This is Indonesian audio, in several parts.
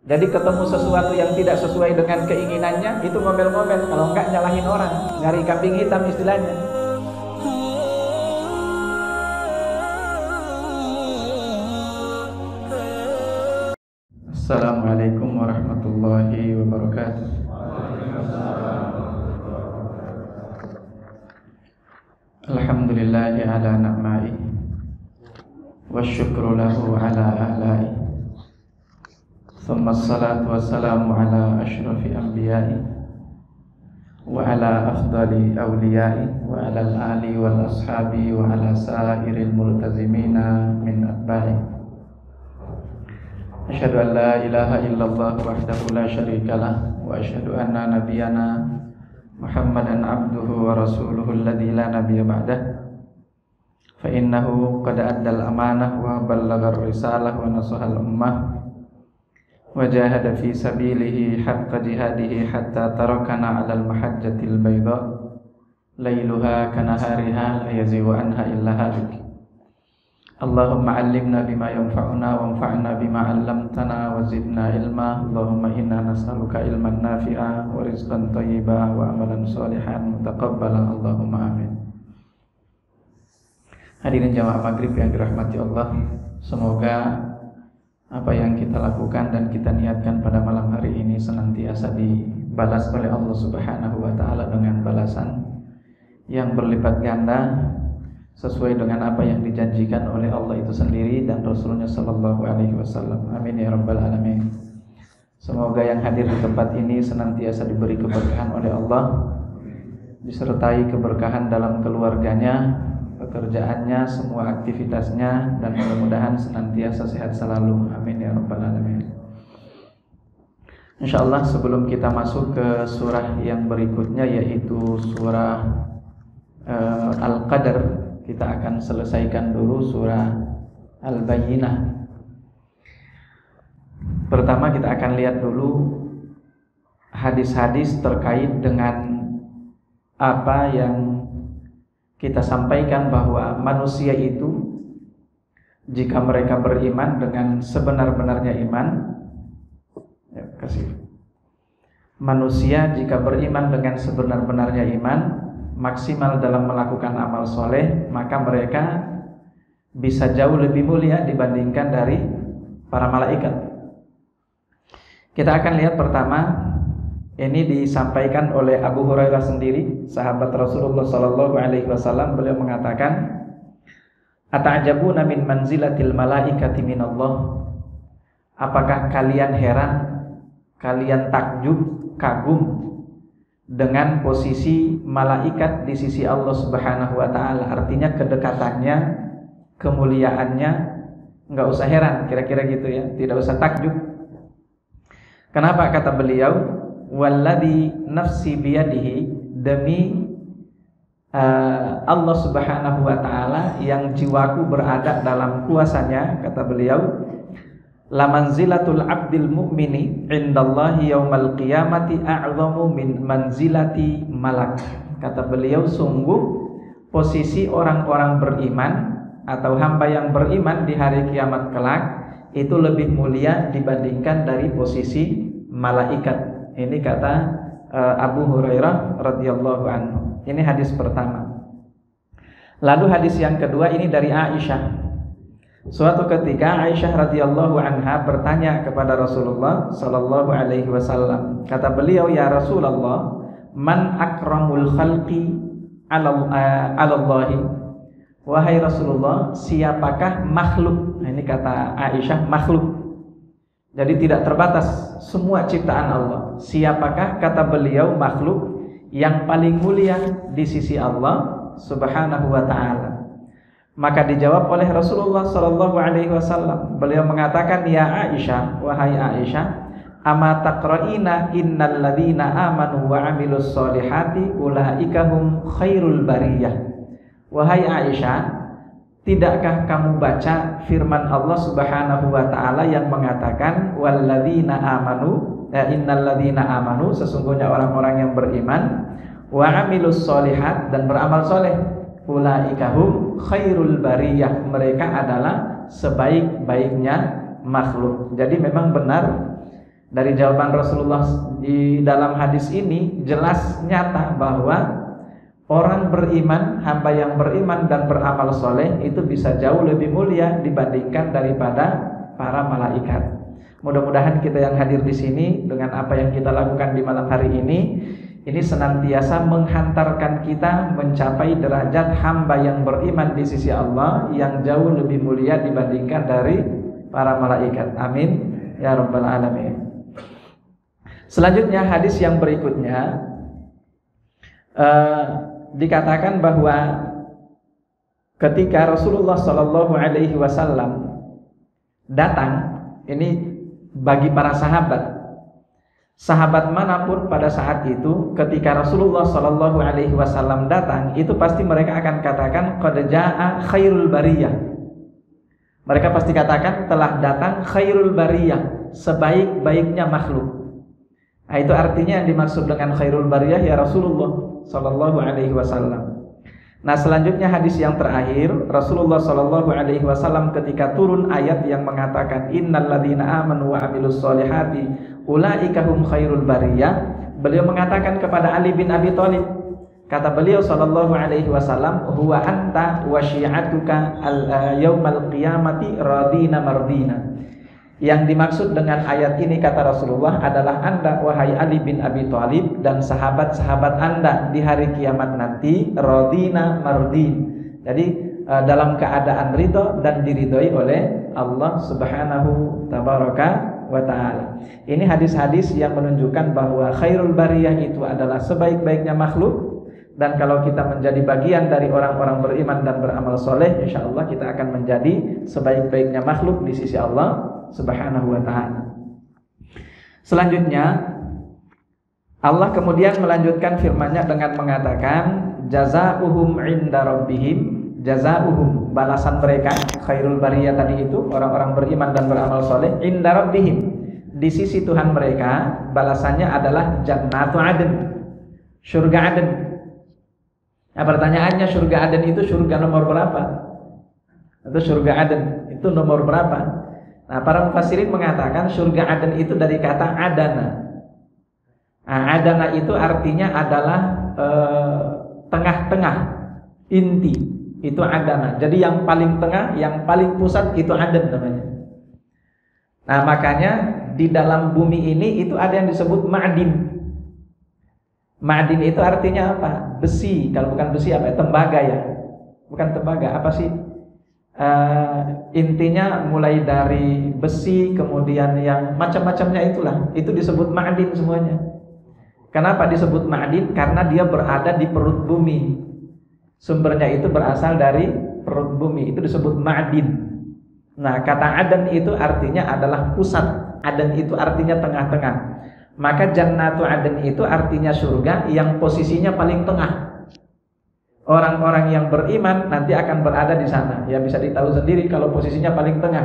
Jadi ketemu sesuatu yang tidak sesuai dengan keinginannya, itu ngomel-ngomel, kalau enggak nyalahin orang, nyari kambing hitam istilahnya. Assalamualaikum warahmatullahi wabarakatuh. Alhamdulillahi ala na'mai wa syukru lahu ala ahlai. Thumma salatu wassalamu ala ashrafil anbiya'i wa ala afdali awliya'i wa ala al-ali wal ashabi wa ala sa'iril multazimina min atba'i. Asyhadu an la ilaha illallah wahdahu la syarikalah wa asyhadu anna nabiyyana Muhammadan abduhu wa rasuluhu alladzi la nabiyya ba'dah. Fa innahu qad addal amanah wa ballagar risalah wa nasahal ummah wa jahada fi sabilihi haqqa jihadihi hatta tarakana 'alal mahajjatil bayda lailuha kanahariha la yazighu anha illa halik. Allahumma 'allimna bima yanfa'una wanfa'na bima 'allamtana wa zidna ilma. Allahumma inna nas'aluka ilman nafi'a wa rizqan thayyiba wa amalan shalihan mutaqabbalan. Allahumma amin. Hadirin jamaah maghrib yang dirahmati Allah, semoga apa yang kita lakukan dan kita niatkan pada malam hari ini senantiasa dibalas oleh Allah Subhanahu wa taala dengan balasan yang berlipat ganda sesuai dengan apa yang dijanjikan oleh Allah itu sendiri dan Rasulnya Sallallahu Alaihi Wasallam. Amin ya Rabbal Alamin. Semoga yang hadir di tempat ini senantiasa diberi keberkahan oleh Allah, disertai keberkahan dalam keluarganya, pekerjaannya, semua aktivitasnya, dan mudah-mudahan senantiasa sehat selalu. Amin ya Rabbal Alamin. InsyaAllah sebelum kita masuk ke surah yang berikutnya, yaitu surah Al-Qadr, kita akan selesaikan dulu surah Al-Bayyinah. Pertama kita akan lihat dulu hadis-hadis terkait dengan apa yang kita sampaikan, bahwa manusia itu jika mereka beriman dengan sebenar-benarnya iman, manusia jika beriman dengan sebenar-benarnya iman, maksimal dalam melakukan amal soleh, maka mereka bisa jauh lebih mulia dibandingkan dari para malaikat. Kita akan lihat pertama, ini disampaikan oleh Abu Hurairah sendiri, sahabat Rasulullah Sallallahu Alaihi Wasallam. Beliau mengatakan, "Ata'jabuna min manzilatil malaikati minallah?" Apakah kalian heran, kalian takjub, kagum dengan posisi malaikat di sisi Allah Subhanahu wa taala? Artinya kedekatannya, kemuliaannya, enggak usah heran, kira-kira gitu ya, tidak usah takjub. Kenapa? Kata beliau, walladzi nafsi biyadihi, demi Allah Subhanahu wa taala yang jiwaku berada dalam kuasanya, kata beliau, la manzilatul abdil mu'mini indallahi yaumal qiyamati a'zamu min manzilati malak. Kata beliau, sungguh posisi orang-orang beriman atau hamba yang beriman di hari kiamat kelak itu lebih mulia dibandingkan dari posisi malaikat. Ini kata Abu Hurairah radhiyallahu anhu. Ini hadis pertama. Lalu hadis yang kedua ini dari Aisyah. Suatu ketika Aisyah radhiyallahu anha bertanya kepada Rasulullah sallallahu alaihi wasallam. Kata beliau, "Ya Rasulullah, man akramul khalqi 'alallahi?" Wahai Rasulullah, siapakah makhluk? Nah, ini kata Aisyah, makhluk. Jadi tidak terbatas, semua ciptaan Allah. Siapakah, kata beliau, makhluk yang paling mulia di sisi Allah Subhanahu wa taala? Maka dijawab oleh Rasulullah sallallahu alaihi wasallam. Beliau mengatakan, "Ya Aisyah, wahai Aisyah, ama taqra'ina innal ladzina amanu wa 'amilus solihati ulaika hum khairul bariyah." Wahai Aisyah, tidakkah kamu baca firman Allah Subhanahu wa taala yang mengatakan walladzina amanu, innal ladzina amanu, sesungguhnya orang-orang yang beriman, wa 'amilus solihat, dan beramal soleh, ulaika hum khairul bariyah, mereka adalah sebaik-baiknya makhluk. Jadi memang benar Dari jawaban Rasulullah di dalam hadis ini jelas nyata bahwa orang beriman, hamba yang beriman dan beramal soleh itu bisa jauh lebih mulia dibandingkan daripada para malaikat. Mudah-mudahan kita yang hadir di sini dengan apa yang kita lakukan di malam hari ini senantiasa menghantarkan kita mencapai derajat hamba yang beriman di sisi Allah yang jauh lebih mulia dibandingkan dari para malaikat. Amin ya rabbal alamin. Selanjutnya hadis yang berikutnya dikatakan bahwa ketika Rasulullah Shallallahu Alaihi Wasallam datang, ini bagi para sahabat manapun pada saat itu, ketika Rasulullah Shallallahu Alaihi Wasallam datang, itu pasti mereka akan katakan qad jaa khairul bariyah. Mereka pasti katakan telah datang khairul bariyah, sebaik-baiknya makhluk. Nah, itu artinya yang dimaksud dengan khairul bariyah ya Rasulullah Sallallahu Alaihi Wasallam. Nah, selanjutnya hadis yang terakhir, Rasulullah Sallallahu Alaihi Wasallam ketika turun ayat yang mengatakan innal ladzina amanu wa amilus solihati ulaika hum khairul bariyah, beliau mengatakan kepada Ali bin Abi Thalib, kata beliau Sallallahu Alaihi Wasallam, huwa anta wa syi'atuka yaumal qiyamati radina mardina. Yang dimaksud dengan ayat ini kata Rasulullah adalah Anda wahai Ali bin Abi Thalib dan sahabat-sahabat Anda di hari kiamat nanti radina mardin. Jadi dalam keadaan ridho dan diridhoi oleh Allah Subhanahu tabaraka wa taala. Ini hadis-hadis yang menunjukkan bahwa khairul bariyah itu adalah sebaik-baiknya makhluk, dan kalau kita menjadi bagian dari orang-orang beriman dan beramal soleh, insyaallah kita akan menjadi sebaik-baiknya makhluk di sisi Allah Subhanahu wa ta'ala. Selanjutnya Allah kemudian melanjutkan firman-Nya dengan mengatakan jazaohum 'inda rabbihim, jazaohum balasan mereka khairul bariyah tadi itu orang-orang beriman dan beramal soleh, 'inda rabbihim di sisi Tuhan mereka balasannya adalah jannatu adn, surga Aden. Nah, pertanyaannya surga Aden itu surga nomor berapa? Atau surga Aden itu nomor berapa? Nah, para mufassirin mengatakan surga Aden itu dari kata adana. Nah, adana itu artinya adalah tengah-tengah, inti. Itu adana. Jadi yang paling tengah, yang paling pusat itu Aden namanya. Nah, makanya di dalam bumi ini itu ada yang disebut ma'din. Ma'din itu artinya apa? Besi. Kalau bukan besi apa? Tembaga ya. Bukan tembaga, apa sih? Intinya mulai dari besi, kemudian yang macam-macamnya itulah, itu disebut ma'din semuanya. Kenapa disebut ma'din? Karena dia berada di perut bumi. Sumbernya itu berasal dari perut bumi, itu disebut ma'din. Nah, kata Aden itu artinya adalah pusat. Aden itu artinya tengah-tengah. Maka jannatu Aden itu artinya surga yang posisinya paling tengah. Orang-orang yang beriman nanti akan berada di sana. Ya bisa ditahu sendiri kalau posisinya paling tengah.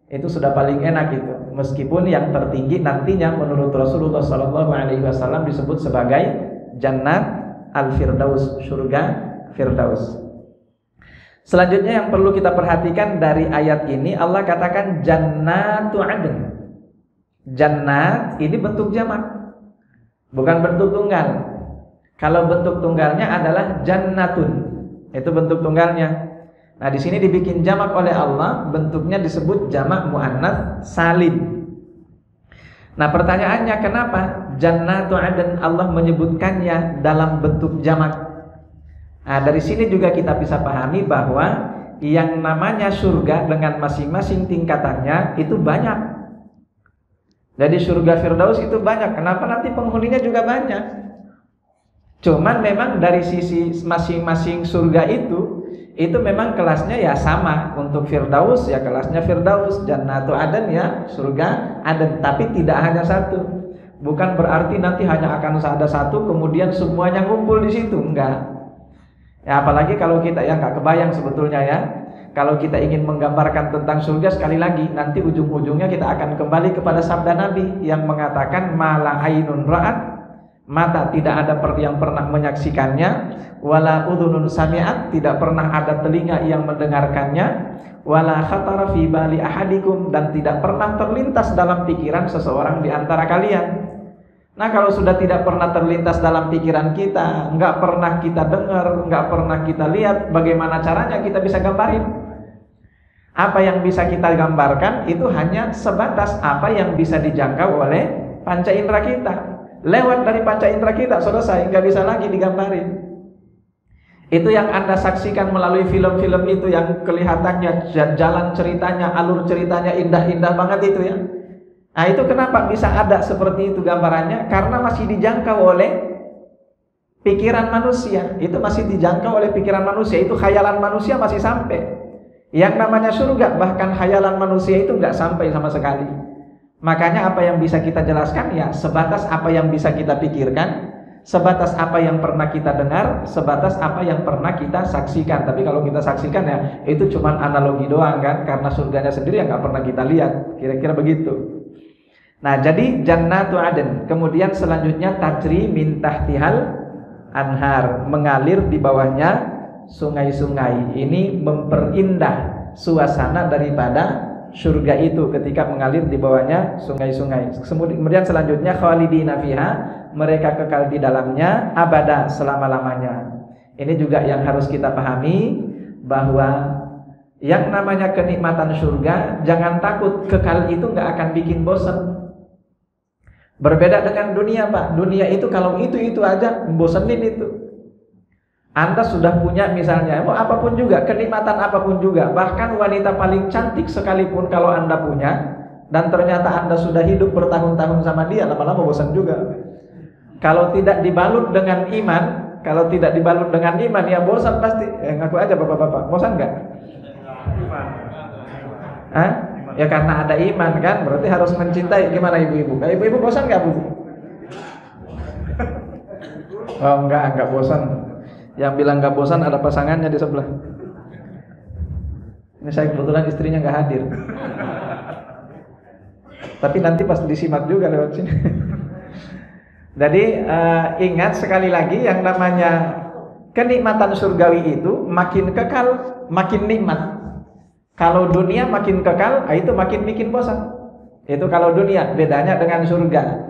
Itu sudah paling enak itu. Meskipun yang tertinggi nantinya menurut Rasulullah Sallallahu Alaihi Wasallam disebut sebagai Jannat Al-Firdaus, surga Firdaus. Selanjutnya yang perlu kita perhatikan dari ayat ini, Allah katakan Jannatu Aden. Jannat ini bentuk jamak, bukan bentuk tunggal. Kalau bentuk tunggalnya adalah jannatun, itu bentuk tunggalnya. Nah, di sini dibikin jamak oleh Allah, bentuknya disebut jamak muannats salim. Nah, pertanyaannya kenapa Jannatu Aden Allah menyebutkannya dalam bentuk jamak? Nah, dari sini juga kita bisa pahami bahwa yang namanya surga dengan masing-masing tingkatannya itu banyak. Jadi surga Firdaus itu banyak. Kenapa? Nanti penghuninya juga banyak. Cuman memang dari sisi masing-masing surga itu memang kelasnya ya sama. Untuk Firdaus ya kelasnya Firdaus, Jannatu Aden ya surga Aden, tapi tidak hanya satu. Bukan berarti nanti hanya akan ada satu kemudian semuanya ngumpul di situ, enggak. Ya apalagi kalau kita ya nggak kebayang sebetulnya ya. Kalau kita ingin menggambarkan tentang surga, sekali lagi nanti ujung-ujungnya kita akan kembali kepada sabda Nabi yang mengatakan mala ainun ra'at mata tidak ada yang pernah menyaksikannya, wala udhunun sami'at, tidak pernah ada telinga yang mendengarkannya, wala khatara fi bali ahadikum, dan tidak pernah terlintas dalam pikiran seseorang di antara kalian. Nah, kalau sudah tidak pernah terlintas dalam pikiran kita, nggak pernah kita dengar, nggak pernah kita lihat, bagaimana caranya kita bisa gambarin? Apa yang bisa kita gambarkan itu hanya sebatas apa yang bisa dijangkau oleh panca indera kita. Lewat dari panca indera kita, selesai, nggak bisa lagi digambarin. Itu yang Anda saksikan melalui film-film itu, yang kelihatannya jalan ceritanya, alur ceritanya indah-indah banget itu ya. Nah, itu kenapa bisa ada seperti itu gambarannya? Karena masih dijangkau oleh pikiran manusia. Itu masih dijangkau oleh pikiran manusia. Itu khayalan manusia masih sampai. Yang namanya surga, bahkan khayalan manusia itu nggak sampai sama sekali. Makanya apa yang bisa kita jelaskan ya sebatas apa yang bisa kita pikirkan, sebatas apa yang pernah kita dengar, sebatas apa yang pernah kita saksikan. Tapi kalau kita saksikan ya itu cuma analogi doang kan, karena surganya sendiri yang nggak pernah kita lihat. Kira-kira begitu. Nah, jadi jannatu adn. Kemudian selanjutnya tajri min tahtihal anhar, mengalir di bawahnya sungai-sungai. Ini memperindah suasana daripada surga itu ketika mengalir di bawahnya sungai-sungai. Kemudian selanjutnya khalidina fiha, mereka kekal di dalamnya abada, selama-lamanya. Ini juga yang harus kita pahami, bahwa yang namanya kenikmatan surga, jangan takut, kekal itu nggak akan bikin bosan. Berbeda dengan dunia, Pak. Dunia itu kalau itu aja bosenin itu. Anda sudah punya misalnya, mau apapun juga, kenikmatan apapun juga, bahkan wanita paling cantik sekalipun kalau Anda punya, dan ternyata Anda sudah hidup bertahun-tahun sama dia, lama-lama bosan juga. Kalau tidak dibalut dengan iman, ya bosan pasti. Ngaku aja bapak-bapak, bosan nggak? Hah? Ya karena ada iman kan, berarti harus mencintai. Gimana ibu-ibu? Ibu-ibu bosan nggak, Bu? Oh enggak bosan. Yang bilang gak bosan ada pasangannya di sebelah. Ini saya kebetulan istrinya gak hadir. Tapi nanti pas disimak juga lewat sini. Jadi ingat sekali lagi, yang namanya kenikmatan surgawi itu makin kekal, makin nikmat. Kalau dunia makin kekal, itu makin bikin bosan. Itu kalau dunia, bedanya dengan surga.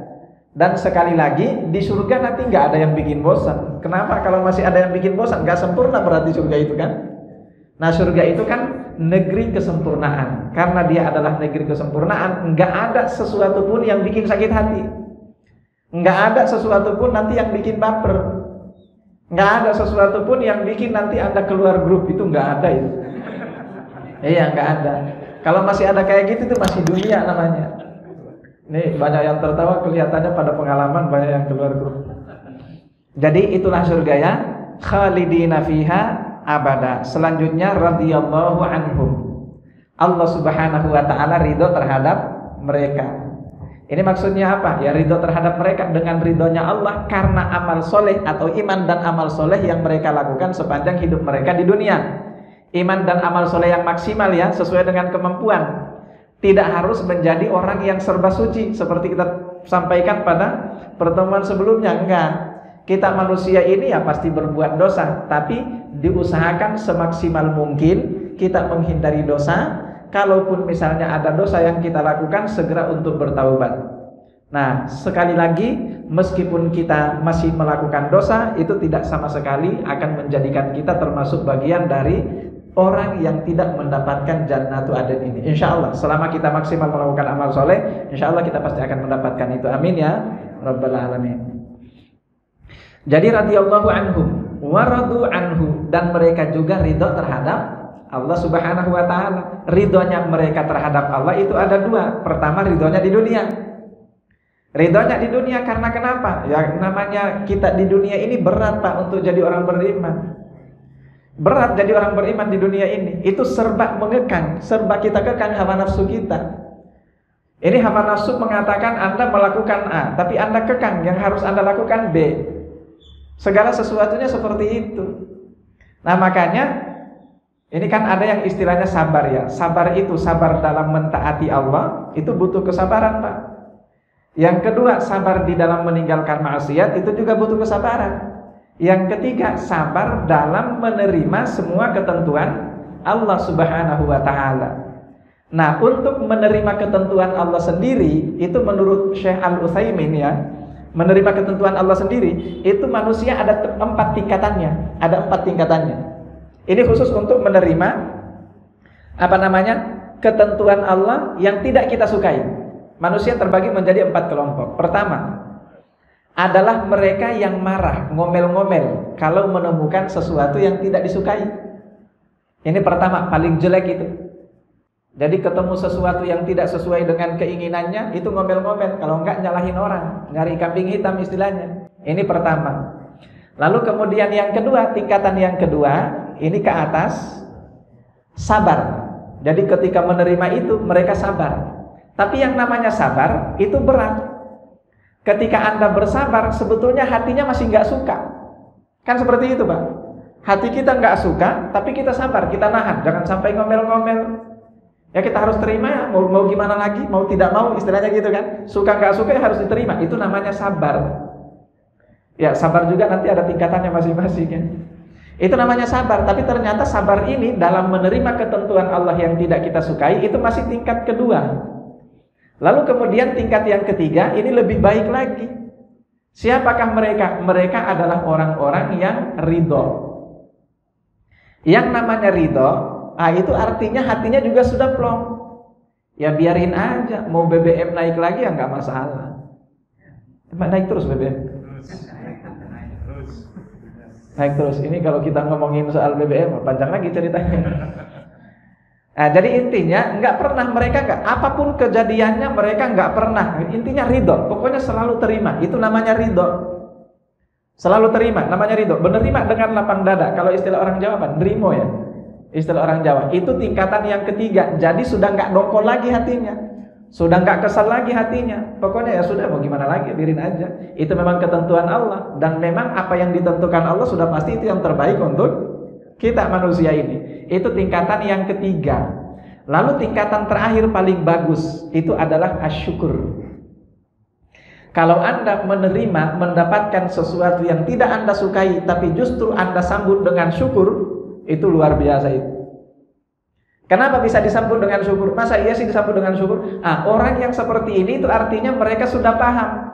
Dan sekali lagi, di surga nanti nggak ada yang bikin bosan. Kenapa? Kalau masih ada yang bikin bosan, nggak sempurna berarti surga itu kan. Nah, surga itu kan negeri kesempurnaan. Karena dia adalah negeri kesempurnaan, nggak ada sesuatu pun yang bikin sakit hati, nggak ada sesuatu pun nanti yang bikin baper, nggak ada sesuatu pun yang bikin nanti Anda keluar grup. Itu nggak ada itu. Iya, nggak ada. Kalau masih ada kayak gitu, itu masih dunia namanya. Nih banyak yang tertawa, kelihatannya pada pengalaman, banyak yang keluar grup. Jadi itulah surga ya, khalidina fiha abada. Selanjutnya radhiyallahu anhum, Allah subhanahu wa ta'ala ridho terhadap mereka. Ini maksudnya apa? Ya ridho terhadap mereka dengan ridhonya Allah karena amal soleh atau iman dan amal soleh yang mereka lakukan sepanjang hidup mereka di dunia. Iman dan amal soleh yang maksimal ya, sesuai dengan kemampuan. Tidak harus menjadi orang yang serba suci seperti kita sampaikan pada pertemuan sebelumnya. Enggak. Kita manusia ini ya pasti berbuat dosa, tapi diusahakan semaksimal mungkin kita menghindari dosa. Kalaupun misalnya ada dosa yang kita lakukan, segera untuk bertaubat. Nah, sekali lagi, meskipun kita masih melakukan dosa, itu tidak sama sekali akan menjadikan kita termasuk bagian dari orang yang tidak mendapatkan jannatu adn ini. Insya Allah selama kita maksimal melakukan amal soleh, insya Allah kita pasti akan mendapatkan itu. Amin ya Rabbal alamin. Jadi radhiyallahu anhum wa radu anhu, dan mereka juga ridho terhadap Allah subhanahu wa ta'ala. Ridhonya mereka terhadap Allah itu ada dua. Pertama, ridhonya di dunia. Ridhonya di dunia karena kenapa? Ya namanya kita di dunia ini berat, Pak, untuk jadi orang beriman. Berat jadi orang beriman di dunia ini. Itu serba mengekang, serba kita kekang hawa nafsu kita. Ini hawa nafsu mengatakan Anda melakukan A, tapi Anda kekang yang harus Anda lakukan B. Segala sesuatunya seperti itu. Nah makanya ini kan ada yang istilahnya sabar ya. Sabar itu, sabar dalam mentaati Allah, itu butuh kesabaran, Pak. Yang kedua, sabar di dalam meninggalkan maksiat, itu juga butuh kesabaran. Yang ketiga, sabar dalam menerima semua ketentuan Allah Subhanahu wa Ta'ala. Nah, untuk menerima ketentuan Allah sendiri, itu menurut Syekh Al-Utsaimin ya, menerima ketentuan Allah sendiri, itu manusia ada 4 tingkatannya. Ada 4 tingkatannya. Ini khusus untuk menerima ketentuan Allah yang tidak kita sukai. Manusia terbagi menjadi 4 kelompok. Pertama, adalah mereka yang marah, ngomel-ngomel kalau menemukan sesuatu yang tidak disukai. Ini pertama, paling jelek itu. Jadi ketemu sesuatu yang tidak sesuai dengan keinginannya, itu ngomel-ngomel. Kalau enggak nyalahin orang, nyari kambing hitam istilahnya. Ini pertama. Lalu kemudian yang kedua, tingkatan yang kedua, ini ke atas, sabar. Jadi ketika menerima itu, mereka sabar. Tapi yang namanya sabar, itu berat. Ketika Anda bersabar, sebetulnya hatinya masih nggak suka. Kan seperti itu, Pak. Hati kita nggak suka, tapi kita sabar, kita nahan. Jangan sampai ngomel-ngomel. Ya kita harus terima ya, mau gimana lagi, mau tidak mau, istilahnya gitu kan. Suka nggak suka ya harus diterima. Itu namanya sabar. Ya sabar juga nanti ada tingkatannya masing-masing kan. Itu namanya sabar. Tapi ternyata sabar ini dalam menerima ketentuan Allah yang tidak kita sukai, itu masih tingkat kedua. Lalu kemudian tingkat yang ketiga, ini lebih baik lagi. Siapakah mereka? Mereka adalah orang-orang yang ridho. Yang namanya ridho, itu artinya hatinya juga sudah plong. Ya biarin aja, mau BBM naik lagi ya nggak masalah. Naik terus BBM. Naik terus. Ini kalau kita ngomongin soal BBM, panjang lagi ceritanya. Nah, jadi intinya mereka apapun kejadiannya mereka nggak pernah. Intinya ridho, pokoknya selalu terima. Itu namanya ridho. Selalu terima, namanya ridho. Menerima dengan lapang dada. Kalau istilah orang Jawa apa? Nerimo ya. Istilah orang Jawa. Itu tingkatan yang ketiga. Jadi sudah nggak dongkol lagi hatinya, sudah nggak kesal lagi hatinya. Pokoknya ya sudah, mau gimana lagi, biarin aja. Itu memang ketentuan Allah. Dan memang apa yang ditentukan Allah sudah pasti itu yang terbaik untuk kita manusia ini. Itu tingkatan yang ketiga. Lalu tingkatan terakhir paling bagus, itu adalah asyukur. Kalau Anda menerima, mendapatkan sesuatu yang tidak Anda sukai, tapi justru Anda sambut dengan syukur, itu luar biasa itu. Kenapa bisa disambut dengan syukur? Masa iya sih disambut dengan syukur? Orang yang seperti ini itu artinya mereka sudah paham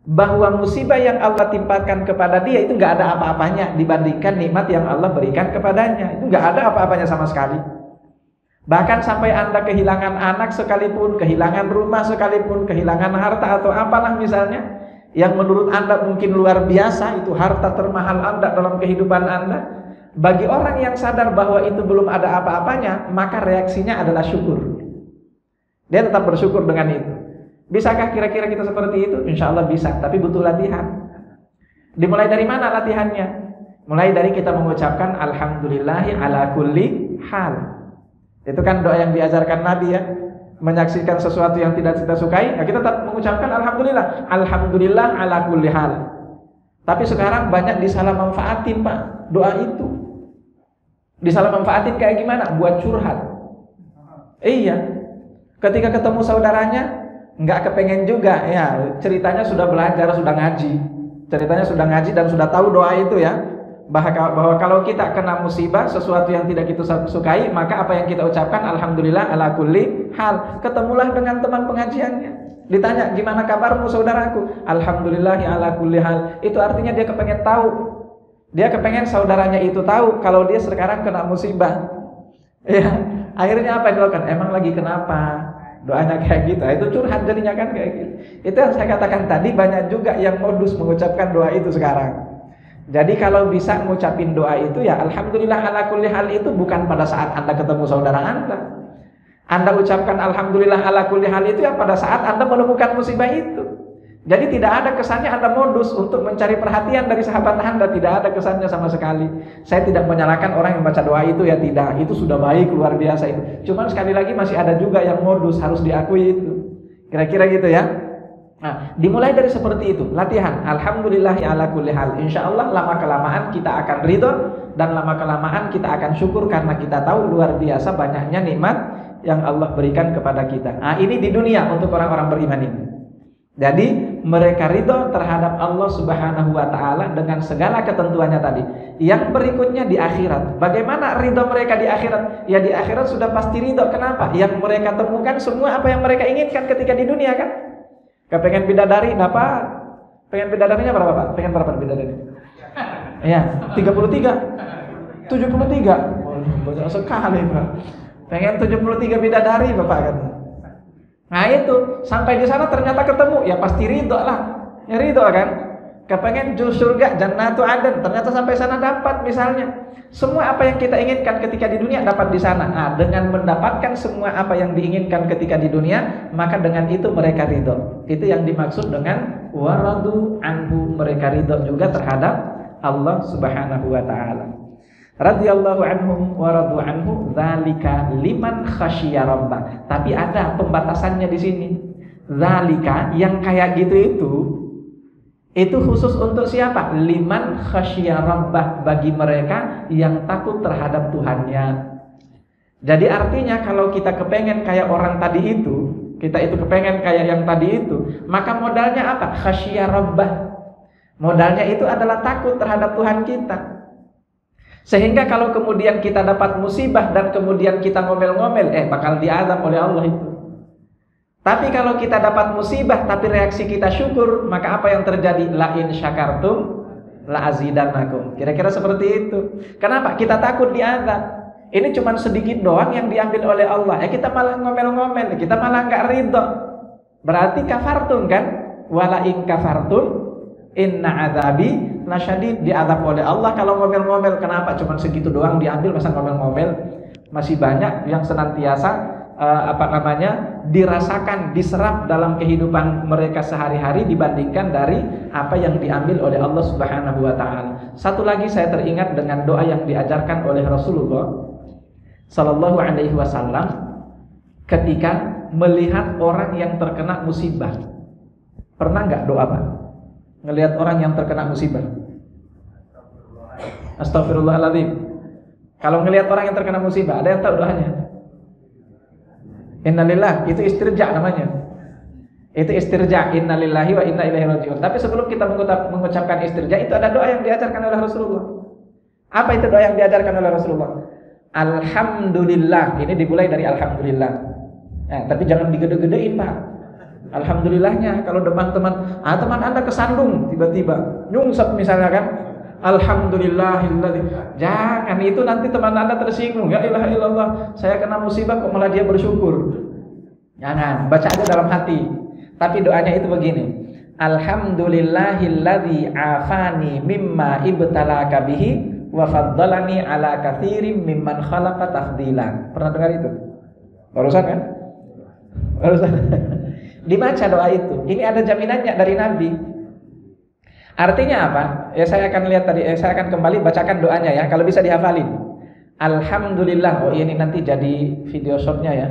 bahwa musibah yang Allah timpakan kepada dia itu nggak ada apa-apanya dibandingkan nikmat yang Allah berikan kepadanya. Itu nggak ada apa-apanya sama sekali. Bahkan sampai Anda kehilangan anak sekalipun, kehilangan rumah sekalipun, kehilangan harta atau apalah misalnya, yang menurut Anda mungkin luar biasa, itu harta termahal Anda dalam kehidupan Anda. Bagi orang yang sadar bahwa itu belum ada apa-apanya, maka reaksinya adalah syukur. Dia tetap bersyukur dengan itu. Bisakah kira-kira kita seperti itu? Insya Allah bisa, tapi butuh latihan. Dimulai dari mana latihannya? Mulai dari kita mengucapkan Alhamdulillahi ala kulli hal. Itu kan doa yang diajarkan Nabi ya. Menyaksikan sesuatu yang tidak kita sukai, ya kita tetap mengucapkan Alhamdulillah. Alhamdulillah ala kulli hal. Tapi sekarang banyak disalah manfaatin Pak, doa itu. Disalah manfaatin kayak gimana? Buat curhat. Iya. Ketika ketemu saudaranya, nggak kepengen juga ya, ceritanya sudah belajar, sudah ngaji, ceritanya sudah ngaji dan sudah tahu doa itu ya, bahwa kalau kita kena musibah, sesuatu yang tidak kita sukai, maka apa yang kita ucapkan Alhamdulillah ala kulli hal. Ketemulah dengan teman pengajiannya, ditanya gimana kabarmu saudaraku, Alhamdulillah ala kulli hal. Itu artinya dia kepengen tahu, dia kepengen saudaranya itu tahu kalau dia sekarang kena musibah ya. Akhirnya apa yang dilakukan? Emang lagi kenapa? Doanya kayak gitu, itu curhat jadinya kan kayak gitu. Itu yang saya katakan tadi, banyak juga yang modus mengucapkan doa itu sekarang. Jadi kalau bisa mengucapin doa itu ya Alhamdulillah ala kulli hal, itu bukan pada saat Anda ketemu saudara Anda. Anda ucapkan Alhamdulillah ala kulli hal itu ya pada saat Anda menemukan musibah itu. Jadi tidak ada kesannya Anda modus untuk mencari perhatian dari sahabat Anda, tidak ada kesannya sama sekali. Saya tidak menyalahkan orang yang baca doa itu ya, tidak, itu sudah baik, luar biasa itu. Cuman sekali lagi masih ada juga yang modus, harus diakui itu. Kira-kira gitu ya. Nah, dimulai dari seperti itu, latihan Alhamdulillah ala kulli hal. Insya Allah lama kelamaan kita akan ridho, dan lama kelamaan kita akan syukur karena kita tahu luar biasa banyaknya nikmat yang Allah berikan kepada kita. Nah, ini di dunia untuk orang-orang beriman ini. Jadi mereka ridho terhadap Allah Subhanahu wa Ta'ala dengan segala ketentuannya tadi. Yang berikutnya di akhirat. Bagaimana ridho mereka di akhirat? Ya di akhirat sudah pasti ridho. Kenapa? Yang mereka temukan semua apa yang mereka inginkan ketika di dunia kan. Kepengen bidadari, dapat. Pengen bidadarinya berapa Pak? Pengen berapa bidadari? Ya, 33. 73. Banyak sekali Pak. Pengen 73 bidadari Bapak kata. Nah itu, sampai di sana ternyata ketemu, ya pasti ridho lah. Ya ridho kan? Kepengen surga, jannatu aden, ternyata sampai sana dapat misalnya. Semua apa yang kita inginkan ketika di dunia dapat di sana. Nah, dengan mendapatkan semua apa yang diinginkan ketika di dunia, maka dengan itu mereka ridho. Itu yang dimaksud dengan waradu anhu, mereka ridho juga terhadap Allah Subhanahu wa Ta'ala. Radhiyallahu anhum wa radu anhu dzalika liman khasyiya rabbah. Tapi ada pembatasannya di sini. Dzalika yang kayak gitu itu khusus untuk siapa? Liman khasyiya rabbah, bagi mereka yang takut terhadap Tuhannya. Jadi artinya kalau kita kepengen kayak orang tadi itu, kita itu kepengen kayak yang tadi itu, maka modalnya apa? Khasyiya rabbah. Modalnya itu adalah takut terhadap Tuhan kita. Sehingga kalau kemudian kita dapat musibah dan kemudian kita ngomel-ngomel, bakal diazab oleh Allah itu. Tapi kalau kita dapat musibah tapi reaksi kita syukur, maka apa yang terjadi? La in syakartum la azidannakum. Kira-kira seperti itu. Kenapa? Kita takut diazab. Ini cuma sedikit doang yang diambil oleh Allah. Kita malah ngomel-ngomel, kita malah enggak ridho. Berarti kafartum kan? Wala in kafartum inna azabi lasyadid, diazab oleh Allah kalau ngomel-ngomel. Kenapa cuma segitu doang diambil, masa ngomel-ngomel? Masih banyak yang senantiasa dirasakan, diserap dalam kehidupan mereka sehari-hari dibandingkan dari apa yang diambil oleh Allah Subhanahu wa Ta'ala. Satu lagi saya teringat dengan doa yang diajarkan oleh Rasulullah sallallahu alaihi wasallam ketika melihat orang yang terkena musibah. Pernah enggak doa Pak? Ngelihat orang yang terkena musibah. Astagfirullahaladzim. Kalau ngelihat orang yang terkena musibah, ada yang tahu doanya? Innalillah, itu istirja namanya. Itu istirja, innalillahi wa inna ilaihi rajiun. Tapi sebelum kita mengucapkan istirja, itu ada doa yang diajarkan oleh Rasulullah. Apa itu doa yang diajarkan oleh Rasulullah? Alhamdulillah. Ini dimulai dari alhamdulillah. Tapi jangan digede-gedein Pak. Alhamdulillahnya. Kalau teman-teman, teman Anda kesandung tiba-tiba, nyungsep misalnya kan, alhamdulillahilladzi. Jangan, itu nanti teman Anda tersinggung. Ya ilaha illallah, saya kena musibah kok malah dia bersyukur. Jangan, baca aja dalam hati. Tapi doanya itu begini. Alhamdulillahilladzi afani mimma ibtalaka bihi wa faddalani ala katsirin mimman khalaqa tafdila. Pernah dengar itu? Barusan kan? Barusan. Dibaca doa itu. Ini ada jaminannya dari Nabi. Artinya apa? Ya saya akan lihat tadi, saya akan kembali bacakan doanya ya, kalau bisa dihafalin. Alhamdulillah. Oh ini nanti jadi video shotnya ya.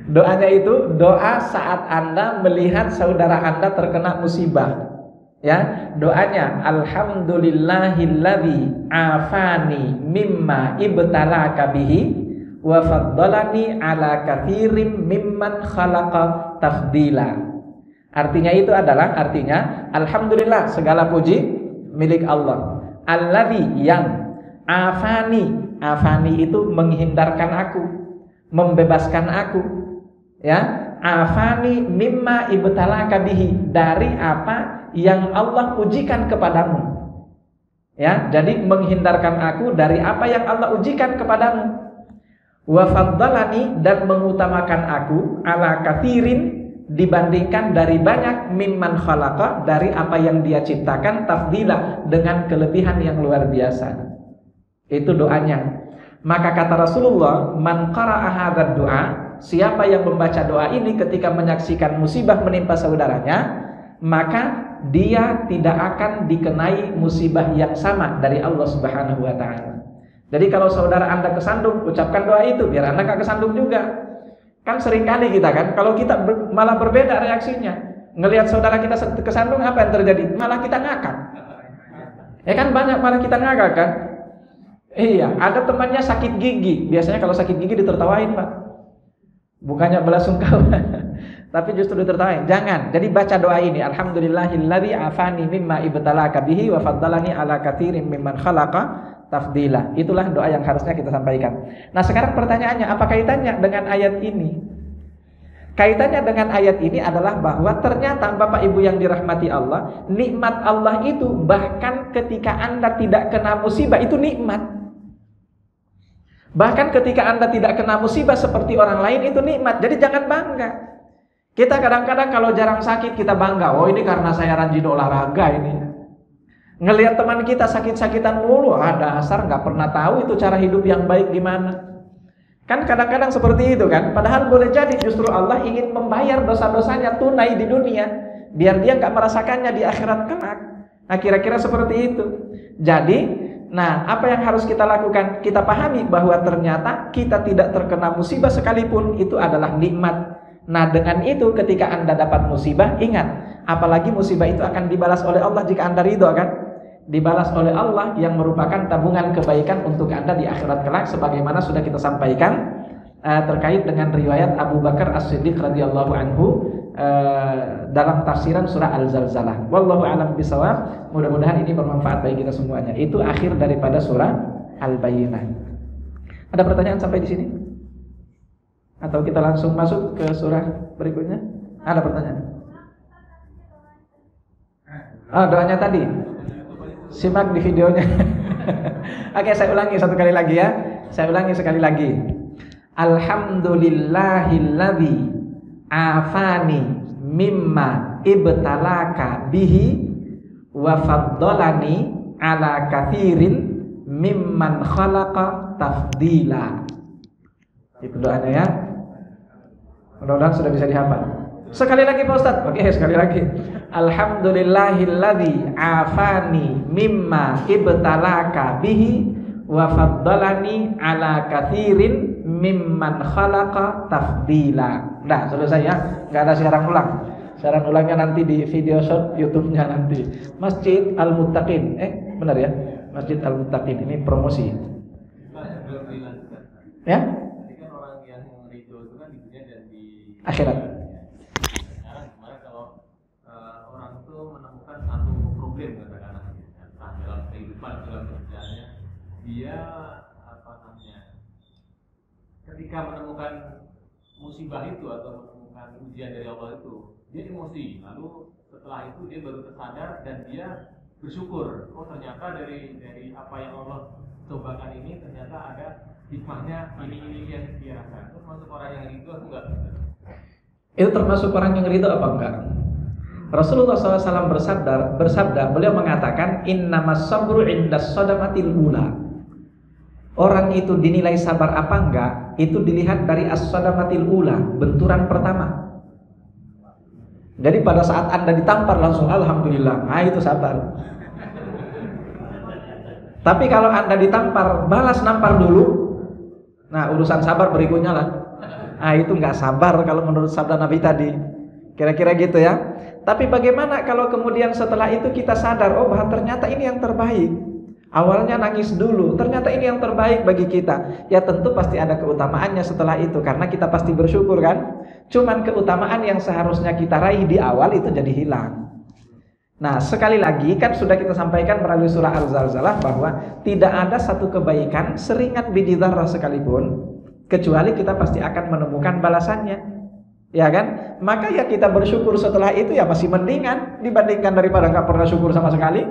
Doanya itu doa saat Anda melihat saudara Anda terkena musibah. Ya, doanya alhamdulillahilladzi afani mimma ibtalaka bihi wa faddalani ala katsirin mimman khalaqa tafdila. Artinya itu adalah, alhamdulillah, segala puji milik Allah. Alladzi, yang, afani itu menghindarkan aku, membebaskan aku. Ya, afani mimma ibtalaka bihi, dari apa yang Allah ujikan kepadamu. Ya, jadi menghindarkan aku dari apa yang Allah ujikan kepadamu. Wa faddalani, dan mengutamakan aku, ala katsirin, dibandingkan dari banyak, mimman khalaqa, dari apa yang dia ciptakan, tafdila, dengan kelebihan yang luar biasa. Itu doanya. Maka kata Rasulullah, man qara'a hadzal doa, siapa yang membaca doa ini ketika menyaksikan musibah menimpa saudaranya, maka dia tidak akan dikenai musibah yang sama dari Allah Subhanahu wa Ta'ala. Jadi kalau saudara Anda kesandung, ucapkan doa itu biar Anda gak kesandung juga. Kan seringkali kita kan, kalau kita malah berbeda reaksinya. Ngelihat saudara kita kesandung, apa yang terjadi? Malah kita ngakak. Ya kan, banyak malah kita ngakak kan. Iya, ada temannya sakit gigi. Biasanya kalau sakit gigi ditertawain Pak. Bukannya belasungkawa. Tapi justru ditertawain. Jangan. Jadi baca doa ini, alhamdulillahilladzi afani mimma ibtalaka bihi wa faddalani ala katsirin mimman khalaqa tafdila. Itulah doa yang harusnya kita sampaikan. Nah, sekarang pertanyaannya, apa kaitannya dengan ayat ini? Kaitannya dengan ayat ini adalah bahwa ternyata Bapak Ibu yang dirahmati Allah, nikmat Allah itu bahkan ketika Anda tidak kena musibah itu nikmat. Bahkan ketika Anda tidak kena musibah seperti orang lain itu nikmat. Jadi jangan bangga. Kita kadang-kadang kalau jarang sakit kita bangga, oh ini karena saya rajin olahraga ini. Ngelihat teman kita sakit-sakitan mulu, dasar nggak pernah tahu itu cara hidup yang baik gimana. Kan kadang-kadang seperti itu kan. Padahal boleh jadi justru Allah ingin membayar dosa-dosanya tunai di dunia, biar dia nggak merasakannya di akhirat kelak. Nah kira-kira seperti itu. Jadi, nah apa yang harus kita lakukan? Kita pahami bahwa ternyata kita tidak terkena musibah sekalipun itu adalah nikmat. Nah dengan itu ketika Anda dapat musibah, ingat, apalagi musibah itu akan dibalas oleh Allah jika Anda ridho kan? Dibalas oleh Allah yang merupakan tabungan kebaikan untuk Anda di akhirat kelak, sebagaimana sudah kita sampaikan terkait dengan riwayat Abu Bakar As-Siddiq radhiyallahu anhu dalam tafsiran surah Al-Zalzalah. Wallahu a'lam bishawab. Mudah-mudahan ini bermanfaat bagi kita semuanya. Itu akhir daripada surah Al-Bayyinah. Ada pertanyaan sampai di sini? Atau kita langsung masuk ke surah berikutnya? Ada pertanyaan? Doanya tadi. Simak di videonya. Oke, saya ulangi satu kali lagi ya. Saya ulangi sekali lagi. Alhamdulillahilladzi afani mimma ibtalaka bihi wa faddalani ala katsirin mimman khalaqa tafdila. Itu doanya ya. Mudah-mudahan sudah bisa dihafal. Sekali lagi Pak Ustaz. Oke, sekali lagi. Alhamdulillahilladzi afani mimma ibtalaka bihi wa faddalani ala katsirin mimman khalaqa tafdila. Nah, selesai ya. Enggak ada siaran ulang. Siaran ulangnya nanti di video short YouTube-nya nanti. Masjid Al-Muttaqin. Benar ya? Masjid Al-Muttaqin ini promosi. Ya? Akhirat. Sekarang kalau orang itu menemukan satu problem katakanlah dalam kehidupan dalam kerjaannya, dia ketika menemukan musibah itu atau menemukan ujian dari Allah itu, dia emosi. Lalu setelah itu dia baru tersadar dan dia bersyukur. Oh ternyata dari apa yang Allah cobakan ini ternyata ada hikmahnya, ini yang dia rasakan. Itu termasuk orang yang ridho atau enggak? Itu termasuk orang yang ridho apa enggak? Rasulullah SAW bersabda, beliau mengatakan innamas sabru indas sadamatil ula. Orang itu dinilai sabar apa enggak, itu dilihat dari as-sadamatil ula, benturan pertama. Jadi pada saat Anda ditampar langsung alhamdulillah, nah itu sabar. Tapi kalau Anda ditampar, balas nampar dulu, nah urusan sabar berikutnya lah. Nah itu enggak sabar kalau menurut sabda Nabi tadi. Kira-kira gitu ya. Tapi bagaimana kalau kemudian setelah itu kita sadar, oh bahwa ternyata ini yang terbaik. Awalnya nangis dulu, ternyata ini yang terbaik bagi kita. Ya tentu pasti ada keutamaannya setelah itu, karena kita pasti bersyukur kan. Cuman keutamaan yang seharusnya kita raih di awal itu jadi hilang. Nah sekali lagi kan sudah kita sampaikan melalui surah Al-Zalzalah bahwa tidak ada satu kebaikan seringat biji dzarrah sekalipun kecuali kita pasti akan menemukan balasannya, ya kan? Maka ya kita bersyukur setelah itu ya masih mendingan dibandingkan daripada nggak pernah syukur sama sekali.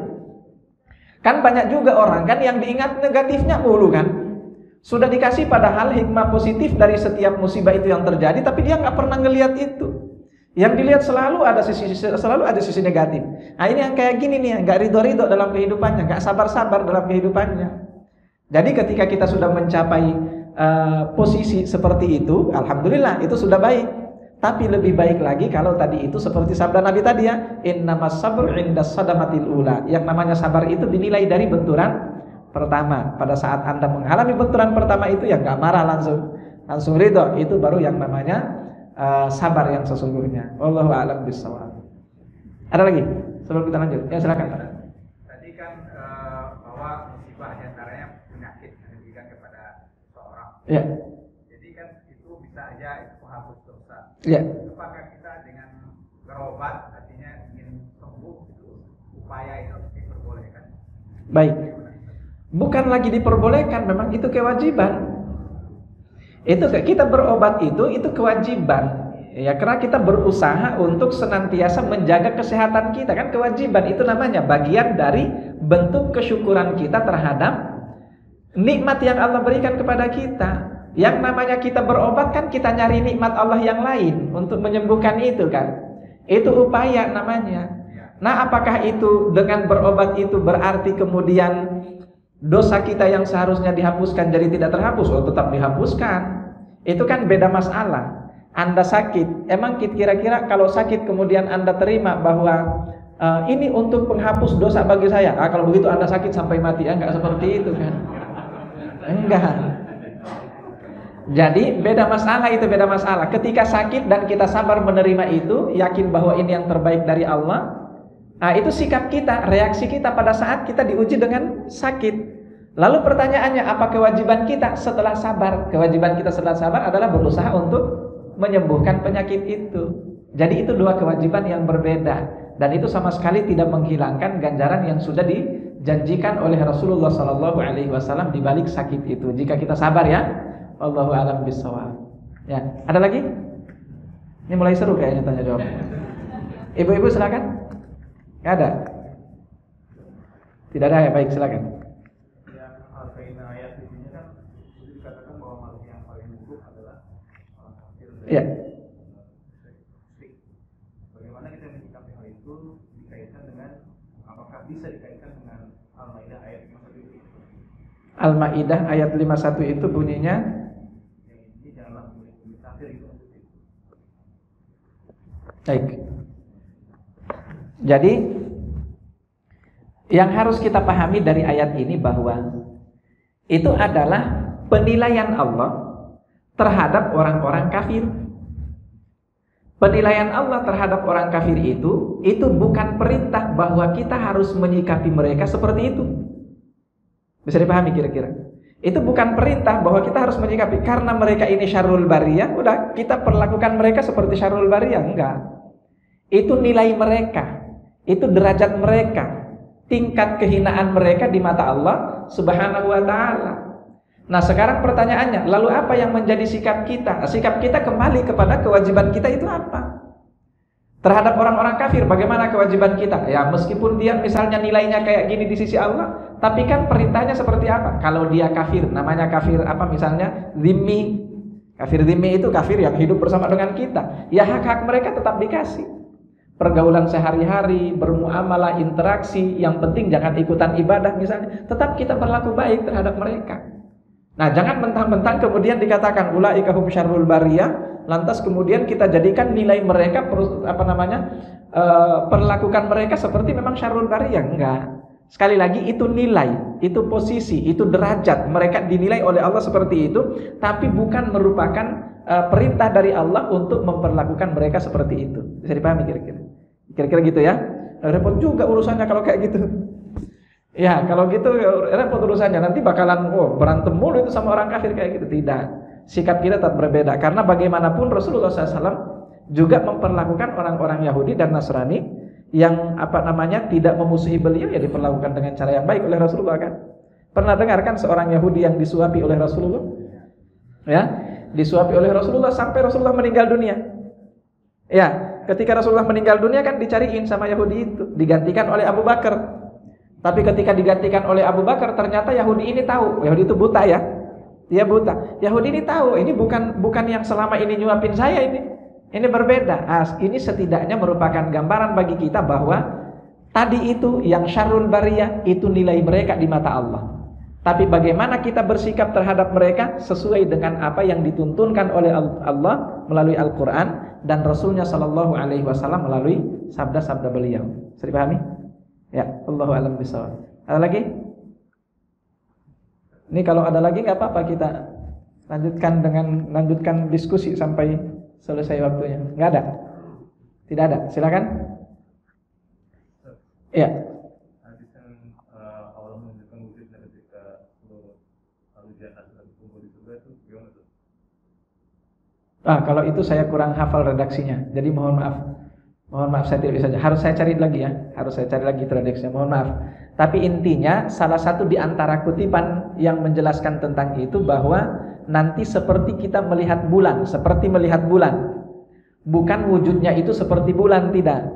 Kan banyak juga orang kan yang diingat negatifnya mulu kan. Sudah dikasih padahal hikmah positif dari setiap musibah itu yang terjadi, tapi dia nggak pernah ngelihat itu. Yang dilihat selalu ada sisi negatif. Nah ini yang kayak gini nih, nggak ridho dalam kehidupannya, nggak sabar dalam kehidupannya. Jadi ketika kita sudah mencapai posisi seperti itu, alhamdulillah itu sudah baik. Tapi lebih baik lagi kalau tadi itu seperti sabda Nabi tadi ya, innamas sabru indas sadamatil ula. Yang namanya sabar itu dinilai dari benturan pertama. Pada saat Anda mengalami benturan pertama itu ya nggak marah langsung ridho, itu baru yang namanya sabar yang sesungguhnya. Wallahu a'lam bishawab. Ada lagi sebelum kita lanjut? Ya silakan. Tadi kan bahwa musibah diantaranya penyakit yang diberikan kepada seorang. Ya. Jadi kan itu bisa aja itu penghapus dosa. Ya. Apakah kita berobat, artinya ingin sembuh, itu upaya itu diperbolehkan. Baik. Bukan lagi diperbolehkan, memang itu kewajiban. Itu kita berobat itu kewajiban. Ya, karena kita berusaha untuk senantiasa menjaga kesehatan kita, kan kewajiban. Itu namanya bagian dari bentuk kesyukuran kita terhadap nikmat yang Allah berikan kepada kita. Yang namanya kita berobat kan kita nyari nikmat Allah yang lain untuk menyembuhkan itu kan. Itu upaya namanya. Nah, apakah itu dengan berobat itu berarti kemudian dosa kita yang seharusnya dihapuskan jadi tidak terhapus? Oh, tetap dihapuskan. Itu kan beda masalah. Anda sakit, emang kira-kira kalau sakit kemudian Anda terima bahwa ini untuk penghapus dosa bagi saya. Kalau begitu Anda sakit sampai mati, enggak seperti itu kan? Enggak. Jadi beda masalah itu, beda masalah. Ketika sakit dan kita sabar menerima itu, yakin bahwa ini yang terbaik dari Allah. Itu sikap kita, reaksi kita pada saat kita diuji dengan sakit. Lalu pertanyaannya, apa kewajiban kita setelah sabar? Kewajiban kita setelah sabar adalah berusaha untuk menyembuhkan penyakit itu. Jadi itu dua kewajiban yang berbeda, dan itu sama sekali tidak menghilangkan ganjaran yang sudah dijanjikan oleh Rasulullah SAW di balik sakit itu. Jika kita sabar ya, Allahu a'lam bishawab. Ya, ada lagi? Ini mulai seru kayaknya tanya jawab. Ibu-ibu silakan. Nggak ada? Tidak ada ya, baik silakan. Ya. Bagaimana kita menyikapi hal itu dikaitkan dengan, apakah bisa dikaitkan dengan Al-Maidah ayat 51 itu? Al-Maidah ayat 51 itu bunyinya, yang ini janganlah memilih kafir itu. baik. Jadi yang harus kita pahami dari ayat ini bahwa itu adalah penilaian Allah terhadap orang-orang kafir. Penilaian Allah terhadap orang kafir itu bukan perintah bahwa kita harus menyikapi mereka seperti itu. Bisa dipahami kira-kira? Itu bukan perintah bahwa kita harus menyikapi karena mereka ini syarrul bariyah, udah kita perlakukan mereka seperti syarrul bariyah, enggak. Itu nilai mereka, itu derajat mereka, tingkat kehinaan mereka di mata Allah Subhanahu wa taala. Nah, sekarang pertanyaannya, lalu apa yang menjadi sikap kita? Sikap kita kembali kepada kewajiban kita itu apa? Terhadap orang-orang kafir, bagaimana kewajiban kita? Ya, meskipun dia misalnya nilainya kayak gini di sisi Allah, tapi kan perintahnya seperti apa? Kalau dia kafir, namanya kafir apa misalnya? Zimmi. Kafir zimmi itu kafir yang hidup bersama dengan kita. Ya, hak-hak mereka tetap dikasih. Pergaulan sehari-hari, bermuamalah, interaksi, yang penting jangan ikutan ibadah misalnya, tetap kita berlaku baik terhadap mereka. Nah, jangan mentang-mentang kemudian dikatakan ulaika hum syarrul bariyah, lantas kemudian kita jadikan nilai mereka perlakukan mereka seperti memang syarrul bariyah. Enggak. Sekali lagi itu nilai, itu posisi, itu derajat, mereka dinilai oleh Allah seperti itu, tapi bukan merupakan perintah dari Allah untuk memperlakukan mereka seperti itu. Bisa dipahami kira-kira? Kira-kira gitu ya. Repot juga urusannya kalau kayak gitu. Ya, kalau gitu repot urusannya, nanti bakalan berantem mulu itu sama orang kafir kayak gitu. Tidak. Sikap kita tetap berbeda karena bagaimanapun Rasulullah SAW juga memperlakukan orang-orang Yahudi dan Nasrani yang tidak memusuhi beliau, ya diperlakukan dengan cara yang baik oleh Rasulullah kan. Pernah dengar kan seorang Yahudi yang disuapi oleh Rasulullah? Ya, disuapi oleh Rasulullah sampai Rasulullah meninggal dunia. Ya, ketika Rasulullah meninggal dunia kan dicariin sama Yahudi itu, digantikan oleh Abu Bakar. Tapi ketika digantikan oleh Abu Bakar, ternyata Yahudi ini tahu. Yahudi itu buta ya. Dia buta. Yahudi ini tahu, ini bukan yang selama ini nyuapin saya ini. Ini berbeda. Ini setidaknya merupakan gambaran bagi kita bahwa tadi itu yang syarrul bariyah itu nilai mereka di mata Allah. Tapi bagaimana kita bersikap terhadap mereka sesuai dengan apa yang dituntunkan oleh Allah melalui Al-Quran dan Rasulnya Shallallahu Alaihi Wasallam melalui sabda-sabda beliau. Bisa dipahami? Ya, Allahu a'lam bishawab. Ada lagi? Ini kalau ada lagi nggak apa-apa, kita lanjutkan diskusi sampai selesai waktunya. Nggak ada? Tidak ada. Silakan. Ya. Allah menunjukkan wujudnya ketika ujian dan kumpul di surga itu gimana tuh? Kalau itu saya kurang hafal redaksinya, jadi mohon maaf. Mohon maaf saya tidak bisa. Harus saya cari lagi ya. Harus saya cari lagi tradisinya. Mohon maaf. Tapi intinya salah satu di antara kutipan yang menjelaskan tentang itu bahwa nanti seperti kita melihat bulan, seperti melihat bulan. Bukan wujudnya itu seperti bulan, tidak.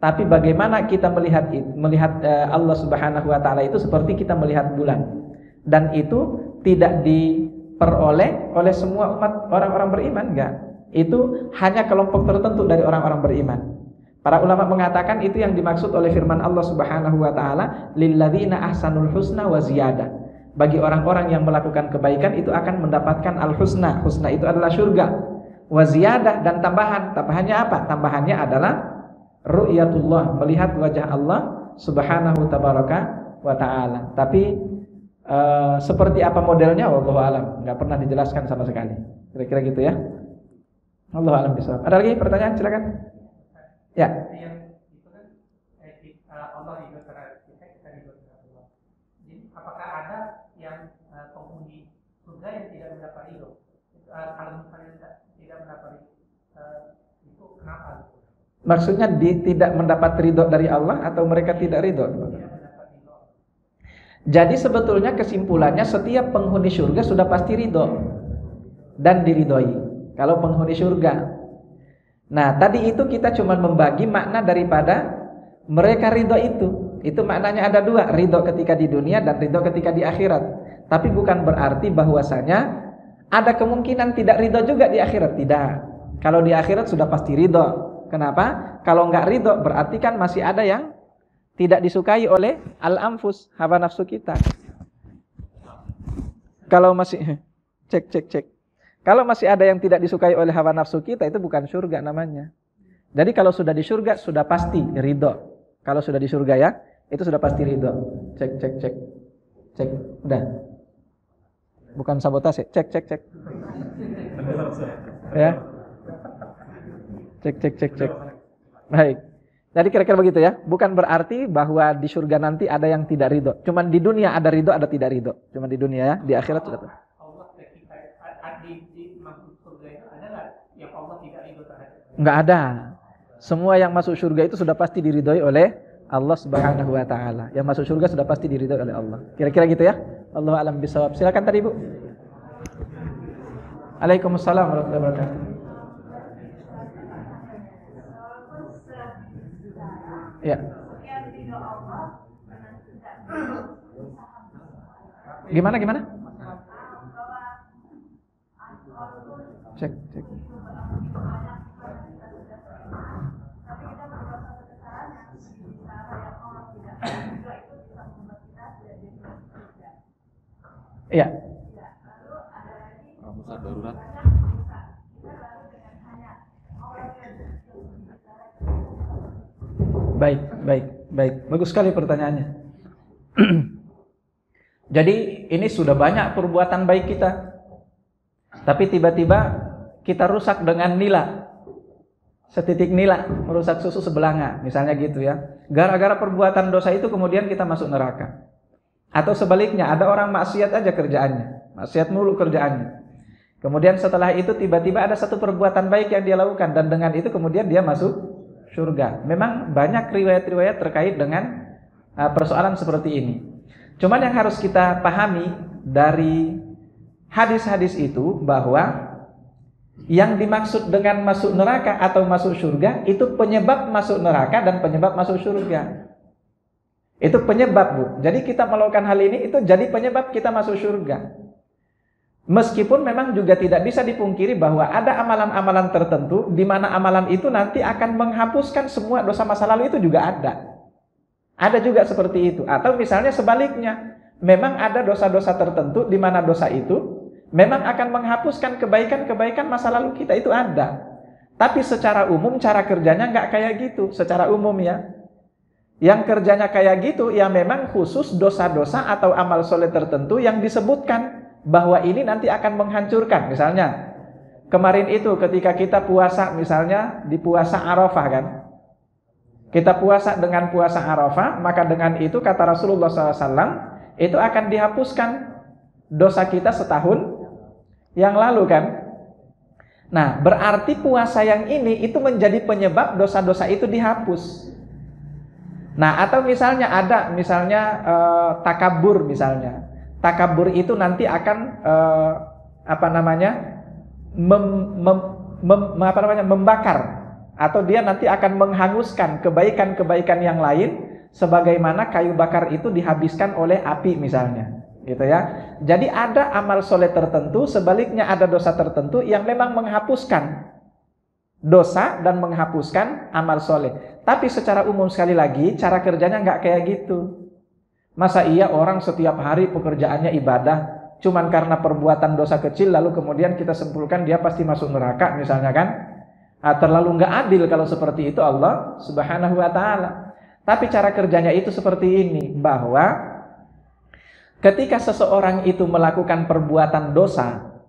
Tapi bagaimana kita melihat Allah Subhanahu wa taala itu seperti kita melihat bulan. Dan itu tidak diperoleh oleh semua umat orang-orang beriman, enggak. Itu hanya kelompok tertentu dari orang-orang beriman. Para ulama mengatakan itu yang dimaksud oleh firman Allah Subhanahu wa taala, lilladzina ahsanul husna wa ziyadah. Bagi orang-orang yang melakukan kebaikan itu akan mendapatkan al-husna. Husna itu adalah surga. Wa ziyadah, dan tambahan. Tambahannya apa? Tambahannya adalah ru'yatullah, melihat wajah Allah Subhanahu tabaraka wa taala. Tapi seperti apa modelnya wallahu alam, enggak pernah dijelaskan sama sekali. Kira-kira gitu ya. Wallahu alam bisawab. Ada lagi pertanyaan, silakan. Ya. Yang itu kan Allah ridho terhadap kita ridho terhadap Allah. Jadi apakah ada yang penghuni surga yang tidak mendapat ridho? Kalau misalnya tidak mendapat itu kenapa? Maksudnya tidak mendapat ridho dari Allah atau mereka tidak ridho? Jadi sebetulnya kesimpulannya setiap penghuni surga sudah pasti ridho dan diridhoi. Kalau penghuni surga. Nah, tadi itu kita cuma membagi makna daripada mereka ridho itu. Itu maknanya ada dua, ridho ketika di dunia dan ridho ketika di akhirat. Tapi bukan berarti bahwasanya ada kemungkinan tidak ridho juga di akhirat, tidak. Kalau di akhirat sudah pasti ridho. Kenapa? Kalau enggak ridho berarti kan masih ada yang tidak disukai oleh al-anfus, hawa nafsu kita. Kalau masih cek. Kalau masih ada yang tidak disukai oleh hawa nafsu kita, itu bukan surga namanya. Jadi kalau sudah di surga sudah pasti ridho. Kalau sudah di surga ya, itu sudah pasti ridho. Cek. Udah. Bukan sabotase, cek. Ya. Cek. Baik. Jadi kira-kira begitu ya. Bukan berarti bahwa di surga nanti ada yang tidak ridho. Cuman di dunia ada ridho, ada tidak ridho. Cuman di dunia ya, di akhirat sudah. Allah ketika di masuk surga itu ada nggak yang Allah tidak ridho terhadap? Nggak ada. Semua yang masuk surga itu sudah pasti diridhoi oleh Allah Subhanahu wa taala. Yang masuk surga sudah pasti diridhoi oleh Allah. Kira-kira gitu ya. Allahu a'lam bishawab. Silakan tadi, Bu. Waalaikumsalam warahmatullahi wabarakatuh. Ya. Gimana? Cek. Iya. Musad darurat. Baik. Bagus sekali pertanyaannya. Jadi ini sudah banyak perbuatan baik kita. Tapi tiba-tiba kita rusak dengan nila. Setitik nila, merusak susu sebelanga, misalnya gitu ya. Gara-gara perbuatan dosa itu kemudian kita masuk neraka. Atau sebaliknya, ada orang maksiat aja kerjaannya. Maksiat mulu kerjaannya. Kemudian setelah itu tiba-tiba ada satu perbuatan baik yang dia lakukan, dan dengan itu kemudian dia masuk surga. Memang banyak riwayat-riwayat terkait dengan persoalan seperti ini. Cuman yang harus kita pahami dari hadis-hadis itu bahwa yang dimaksud dengan masuk neraka atau masuk surga itu penyebab masuk neraka dan penyebab masuk surga. Itu penyebab, Bu. Jadi kita melakukan hal ini itu jadi penyebab kita masuk surga. Meskipun memang juga tidak bisa dipungkiri bahwa ada amalan-amalan tertentu di mana amalan itu nanti akan menghapuskan semua dosa masa lalu, itu juga ada. Ada juga seperti itu. Atau misalnya sebaliknya, memang ada dosa-dosa tertentu di mana dosa itu memang akan menghapuskan kebaikan-kebaikan masa lalu kita, itu ada. Tapi secara umum cara kerjanya nggak kayak gitu, secara umum ya. Yang kerjanya kayak gitu ya memang khusus dosa-dosa atau amal soleh tertentu yang disebutkan bahwa ini nanti akan menghancurkan. Misalnya kemarin itu ketika kita puasa, misalnya di puasa Arafah kan, kita puasa dengan puasa Arafah, maka dengan itu kata Rasulullah SAW itu akan dihapuskan dosa kita setahun yang lalu kan. Nah, berarti puasa yang ini itu menjadi penyebab dosa-dosa itu dihapus. Nah, atau misalnya ada takabur misalnya. Takabur itu nanti akan membakar, atau dia nanti akan menghanguskan kebaikan-kebaikan yang lain sebagaimana kayu bakar itu dihabiskan oleh api misalnya, gitu ya. Jadi ada amal soleh tertentu, sebaliknya ada dosa tertentu yang memang menghapuskan dosa dan menghapuskan amal soleh. Tapi secara umum sekali lagi cara kerjanya nggak kayak gitu. Masa iya orang setiap hari pekerjaannya ibadah, cuman karena perbuatan dosa kecil lalu kemudian kita simpulkan dia pasti masuk neraka misalnya kan? Terlalu nggak adil kalau seperti itu Allah Subhanahu wa ta'ala. Tapi cara kerjanya itu seperti ini, bahwa ketika seseorang itu melakukan perbuatan dosa,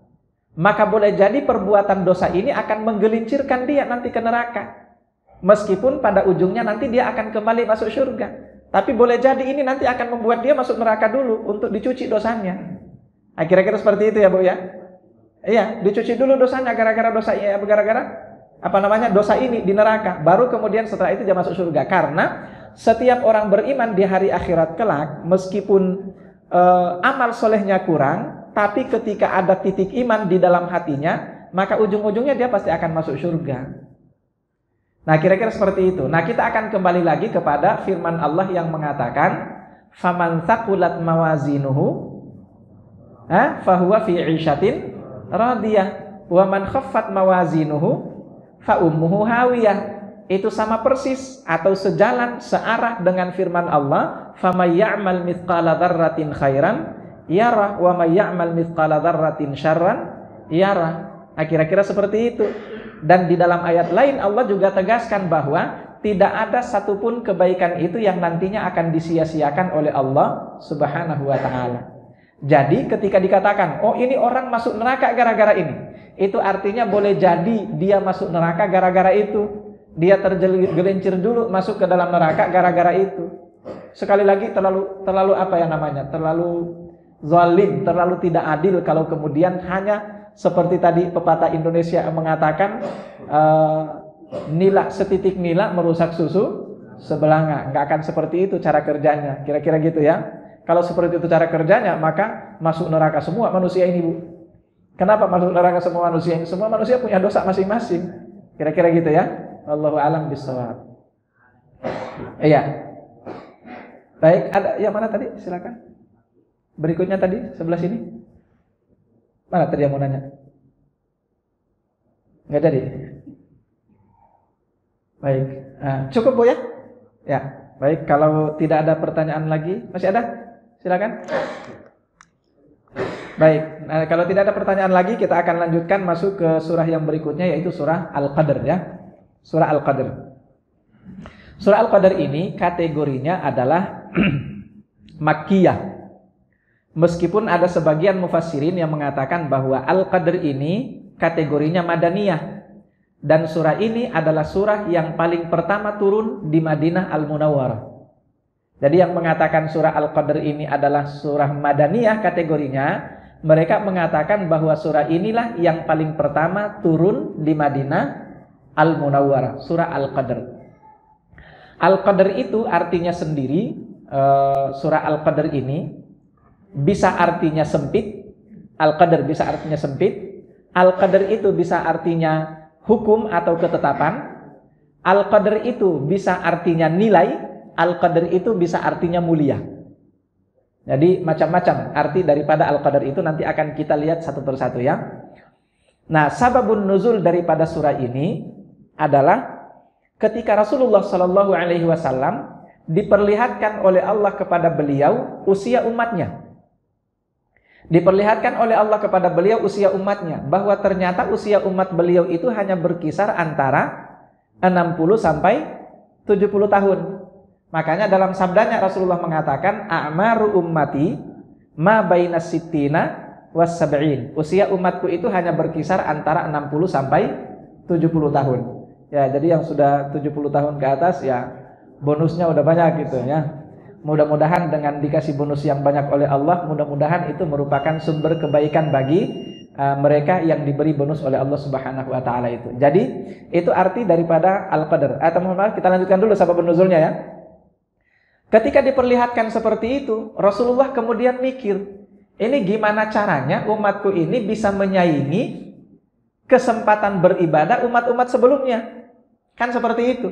maka boleh jadi perbuatan dosa ini akan menggelincirkan dia nanti ke neraka. Meskipun pada ujungnya nanti dia akan kembali masuk surga. Tapi boleh jadi ini nanti akan membuat dia masuk neraka dulu untuk dicuci dosanya. Kira-kira seperti itu ya Bu ya? Iya, dicuci dulu dosanya gara-gara dosa dosa ini di neraka. Baru kemudian setelah itu dia masuk surga. Karena setiap orang beriman di hari akhirat kelak, meskipun amal solehnya kurang, tapi ketika ada titik iman di dalam hatinya, maka ujung-ujungnya dia pasti akan masuk surga. Nah, kira-kira seperti itu. Nah, kita akan kembali lagi kepada firman Allah yang mengatakan, "Faman thaqulat mawazinuhu fahuwa fi 'ishatin radiyah, wa man khaffat mawazinuhu fa ummuhu hawiyah." Itu sama persis atau sejalan, searah dengan firman Allah, "Faman ya'mal mithqala dzarratin khairan yarah, wa may ya'mal mithqala dzarratin syarran yarah." Nah, kira-kira seperti itu. Dan di dalam ayat lain Allah juga tegaskan bahwa tidak ada satupun kebaikan itu yang nantinya akan disia-siakan oleh Allah Subhanahu wa ta'ala. Jadi ketika dikatakan, oh ini orang masuk neraka gara-gara ini, itu artinya boleh jadi dia masuk neraka gara-gara itu. Dia tergelincir dulu masuk ke dalam neraka gara-gara itu. Sekali lagi terlalu zalim, terlalu tidak adil kalau kemudian hanya seperti tadi pepatah Indonesia mengatakan, nila setitik nila merusak susu sebelanga. Nggak akan seperti itu cara kerjanya. Kira-kira gitu ya. Kalau seperti itu cara kerjanya, maka masuk neraka semua manusia ini, Bu. Kenapa masuk neraka semua manusia ini? Semua manusia punya dosa masing-masing. Kira-kira gitu ya. Allahu a'lam bishawab. Iya. Baik, ada yang mana tadi? Silakan. Berikutnya tadi sebelah sini. Mana tadi yang mau nanya? Nggak jadi. Baik, cukup Bu ya? Ya, baik. Kalau tidak ada pertanyaan lagi, masih ada? Silakan. Baik, kalau tidak ada pertanyaan lagi, kita akan lanjutkan masuk ke surah yang berikutnya, yaitu surah Al-Qadr ya. Surah Al-Qadr. Surah Al-Qadr ini kategorinya adalah Makkiyah. Meskipun ada sebagian mufassirin yang mengatakan bahwa Al-Qadr ini kategorinya Madaniyah. Dan surah ini adalah surah yang paling pertama turun di Madinah Al-Munawwarah. Jadi yang mengatakan surah Al-Qadr ini adalah surah Madaniyah kategorinya, mereka mengatakan bahwa surah inilah yang paling pertama turun di Madinah Al-Munawwarah, surah Al-Qadr. Al-Qadr itu artinya sendiri, surah Al-Qadr ini bisa artinya sempit. Al-Qadr bisa artinya sempit. Al-Qadr itu bisa artinya hukum atau ketetapan. Al-Qadr itu bisa artinya nilai. Al-Qadr itu bisa artinya mulia. Jadi macam-macam arti daripada Al-Qadr itu nanti akan kita lihat satu persatu ya. Nah, sababun nuzul daripada surah ini adalah ketika Rasulullah SAW diperlihatkan oleh Allah kepada beliau usia umatnya. Diperlihatkan oleh Allah kepada beliau usia umatnya, bahwa ternyata usia umat beliau itu hanya berkisar antara 60 sampai 70 tahun. Makanya dalam sabdanya Rasulullah mengatakan, a'maru ummati ma bainas sittina was sab'in. Usia umatku itu hanya berkisar antara 60 sampai 70 tahun. Ya, jadi yang sudah 70 tahun ke atas ya bonusnya udah banyak gitu ya. Mudah-mudahan dengan dikasih bonus yang banyak oleh Allah, mudah-mudahan itu merupakan sumber kebaikan bagi mereka yang diberi bonus oleh Allah Subhanahu wa taala itu. Jadi, itu arti daripada al-qadar. Atau mohon maaf, kita lanjutkan dulu sabab nuzulnya ya. Ketika diperlihatkan seperti itu, Rasulullah kemudian mikir, ini gimana caranya umatku ini bisa menyaingi kesempatan beribadah umat-umat sebelumnya? Kan seperti itu.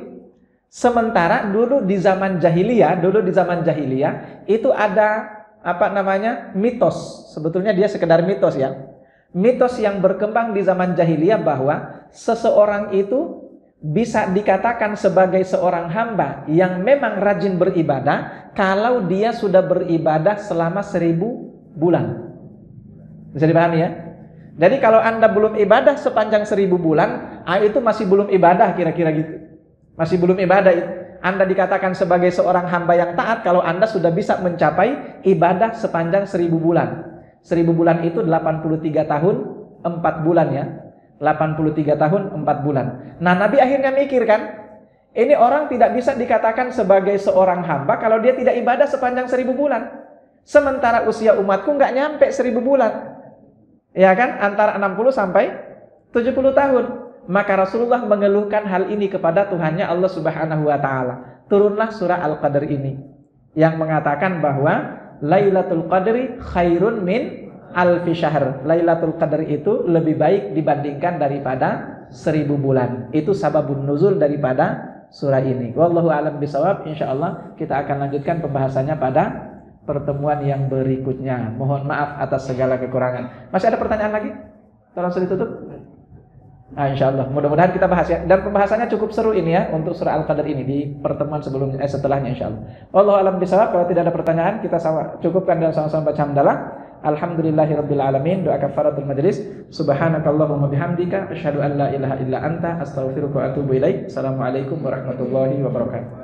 Sementara dulu di zaman jahiliyah itu ada mitos. Sebetulnya dia sekedar mitos ya. Mitos yang berkembang di zaman jahiliyah bahwa seseorang itu bisa dikatakan sebagai seorang hamba yang memang rajin beribadah kalau dia sudah beribadah selama 1000 bulan. Bisa dipahami ya? Jadi kalau Anda belum ibadah sepanjang 1000 bulan, itu masih belum ibadah kira-kira gitu. Masih belum ibadah itu. Anda dikatakan sebagai seorang hamba yang taat kalau Anda sudah bisa mencapai ibadah sepanjang 1000 bulan. 1000 bulan itu 83 tahun 4 bulan ya. 83 tahun 4 bulan. Nah, Nabi akhirnya mikir kan, ini orang tidak bisa dikatakan sebagai seorang hamba kalau dia tidak ibadah sepanjang 1000 bulan. Sementara usia umatku nggak nyampe 1000 bulan. Ya kan? Antara 60 sampai 70 tahun. Maka Rasulullah mengeluhkan hal ini kepada Tuhannya Allah Subhanahu wa taala. Turunlah surah Al-Qadr ini yang mengatakan bahwa Lailatul Qadri khairun min alfi syahr. Lailatul Qadar itu lebih baik dibandingkan daripada 1000 bulan. Itu sababun nuzul daripada surah ini. Wallahu a'lam bishawab. Insyaallah kita akan lanjutkan pembahasannya pada pertemuan yang berikutnya. Mohon maaf atas segala kekurangan. Masih ada pertanyaan lagi? Tolong sudah ditutup. Insyaallah. Mudah-mudahan kita bahas ya. Dan pembahasannya cukup seru ini ya untuk surah Al-Qadr ini di pertemuan sebelumnya setelahnya insyaallah. Wallahu a'lam bishawab. Kalau tidak ada pertanyaan kita cukupkan dan sama-sama baca hamdalah. Alhamdulillahirabbil alamin. Doa kafaratul majlis. Subhanakallahumma bihamdika asyhadu an la ilaha illa anta astaghfiruka wa atubu ilaik. Assalamualaikum warahmatullahi wabarakatuh.